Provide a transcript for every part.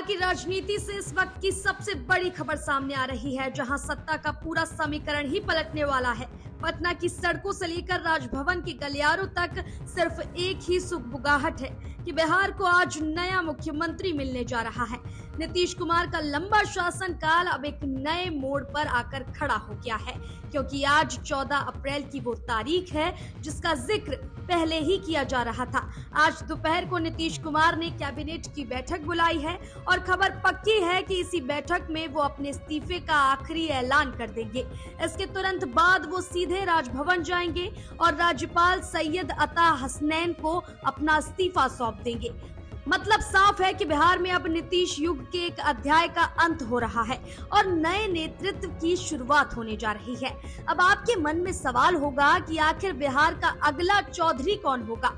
की राजनीति से इस वक्त की सबसे बड़ी खबर सामने आ रही है, जहां सत्ता का पूरा समीकरण ही पलटने वाला है। पटना की सड़कों से लेकर राजभवन के गलियारों तक सिर्फ एक ही सुगबुगाहट है कि बिहार को आज नया मुख्यमंत्री मिलने जा रहा है। नीतीश कुमार का लंबा शासनकाल अब एक नए मोड़ पर आकर खड़ा हो गया है, क्योंकि आज 14 अप्रैल की वो तारीख है जिसका जिक्र पहले ही किया जा रहा था। आज दोपहर को नीतीश कुमार ने कैबिनेट की बैठक बुलाई है और खबर पक्की है कि इसी बैठक में वो अपने इस्तीफे का आखिरी ऐलान कर देंगे। इसके तुरंत बाद वो सीधे राजभवन जाएंगे और राज्यपाल सैयद अता हसनैन को अपना इस्तीफा सौंप देंगे। मतलब साफ है कि बिहार में अब नीतीश युग के एक अध्याय का अंत हो रहा है और नए नेतृत्व की शुरुआत होने जा रही है। अब आपके मन में सवाल होगा कि आखिर बिहार का अगला चौधरी कौन होगा।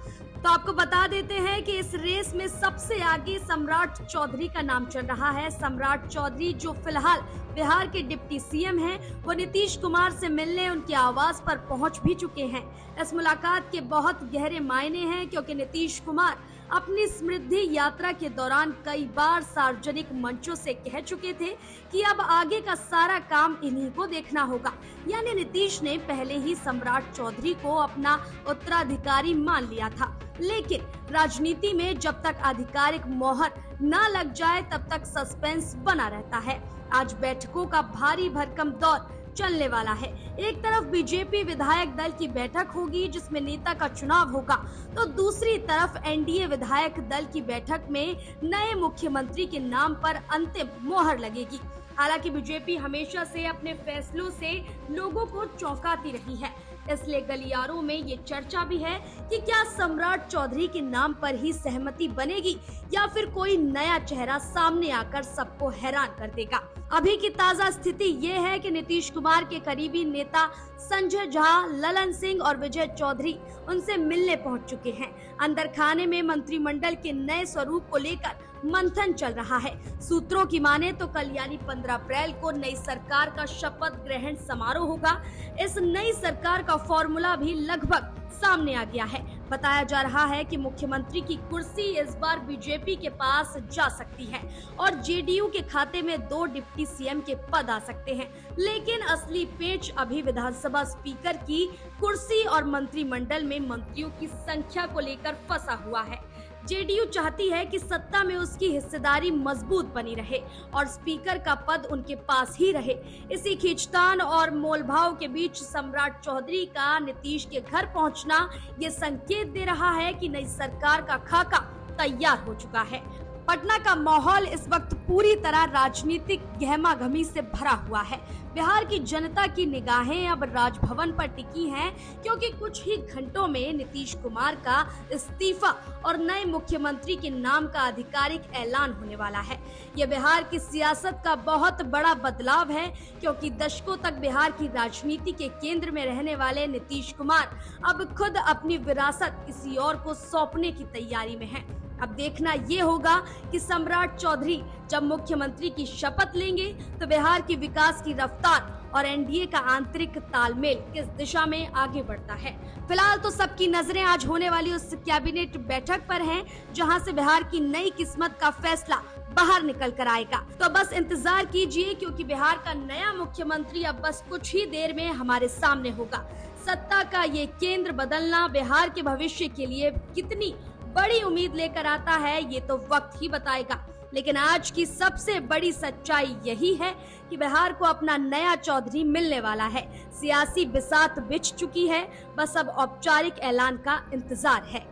तो आपको बता देते हैं कि इस रेस में सबसे आगे सम्राट चौधरी का नाम चल रहा है। सम्राट चौधरी जो फिलहाल बिहार के डिप्टी सीएम हैं, वो नीतीश कुमार से मिलने उनके आवास पर पहुंच भी चुके हैं। इस मुलाकात के बहुत गहरे मायने हैं, क्योंकि नीतीश कुमार अपनी समृद्धि यात्रा के दौरान कई बार सार्वजनिक मंचों से कह चुके थे कि अब आगे का सारा काम इन्हीं को देखना होगा। यानी नीतीश ने पहले ही सम्राट चौधरी को अपना उत्तराधिकारी मान लिया था। लेकिन राजनीति में जब तक आधिकारिक मोहर न लग जाए तब तक सस्पेंस बना रहता है। आज बैठकों का भारी भरकम दौर चलने वाला है। एक तरफ बीजेपी विधायक दल की बैठक होगी जिसमें नेता का चुनाव होगा, तो दूसरी तरफ एनडीए विधायक दल की बैठक में नए मुख्यमंत्री के नाम पर अंतिम मोहर लगेगी। हालांकि बीजेपी हमेशा से अपने फैसलों से लोगों को चौंकाती रही है, इसलिए गलियारों में ये चर्चा भी है कि क्या सम्राट चौधरी के नाम पर ही सहमति बनेगी या फिर कोई नया चेहरा सामने आकर सबको हैरान कर देगा। अभी की ताजा स्थिति ये है कि नीतीश कुमार के करीबी नेता संजय झा, ललन सिंह और विजय चौधरी उनसे मिलने पहुंच चुके हैं। अंदर खाने में मंत्रिमंडल के नए स्वरूप को लेकर मंथन चल रहा है। सूत्रों की माने तो कल यानी 15 अप्रैल को नई सरकार का शपथ ग्रहण समारोह होगा। इस नई सरकार का फॉर्मूला भी लगभग सामने आ गया है। बताया जा रहा है कि मुख्यमंत्री की कुर्सी इस बार बीजेपी के पास जा सकती है और जेडीयू के खाते में 2 डिप्टी सीएम के पद आ सकते हैं। लेकिन असली पेच अभी विधानसभा स्पीकर की कुर्सी और मंत्रिमंडल में मंत्रियों की संख्या को लेकर फंसा हुआ है। जेडीयू चाहती है कि सत्ता में उसकी हिस्सेदारी मजबूत बनी रहे और स्पीकर का पद उनके पास ही रहे। इसी खींचतान और मोलभाव के बीच सम्राट चौधरी का नीतीश के घर पहुंचना ये संकेत दे रहा है कि नई सरकार का खाका तैयार हो चुका है। पटना का माहौल इस वक्त पूरी तरह राजनीतिक गहमागहमी से भरा हुआ है। बिहार की जनता की निगाहें अब राजभवन पर टिकी हैं, क्योंकि कुछ ही घंटों में नीतीश कुमार का इस्तीफा और नए मुख्यमंत्री के नाम का आधिकारिक ऐलान होने वाला है। यह बिहार की सियासत का बहुत बड़ा बदलाव है, क्योंकि दशकों तक बिहार की राजनीति के केंद्र में रहने वाले नीतीश कुमार अब खुद अपनी विरासत किसी और को सौंपने की तैयारी में है। अब देखना ये होगा कि सम्राट चौधरी जब मुख्यमंत्री की शपथ लेंगे तो बिहार की विकास की रफ्तार और एनडीए का आंतरिक तालमेल किस दिशा में आगे बढ़ता है। फिलहाल तो सबकी नजरें आज होने वाली उस कैबिनेट बैठक पर हैं, जहां से बिहार की नई किस्मत का फैसला बाहर निकल कर आएगा। तो बस इंतजार कीजिए, क्योंकि बिहार का नया मुख्यमंत्री अब बस कुछ ही देर में हमारे सामने होगा। सत्ता का ये केंद्र बदलना बिहार के भविष्य के लिए कितनी बड़ी उम्मीद लेकर आता है, ये तो वक्त ही बताएगा। लेकिन आज की सबसे बड़ी सच्चाई यही है कि बिहार को अपना नया चौधरी मिलने वाला है। सियासी बिसात बिछ चुकी है, बस अब औपचारिक ऐलान का इंतजार है।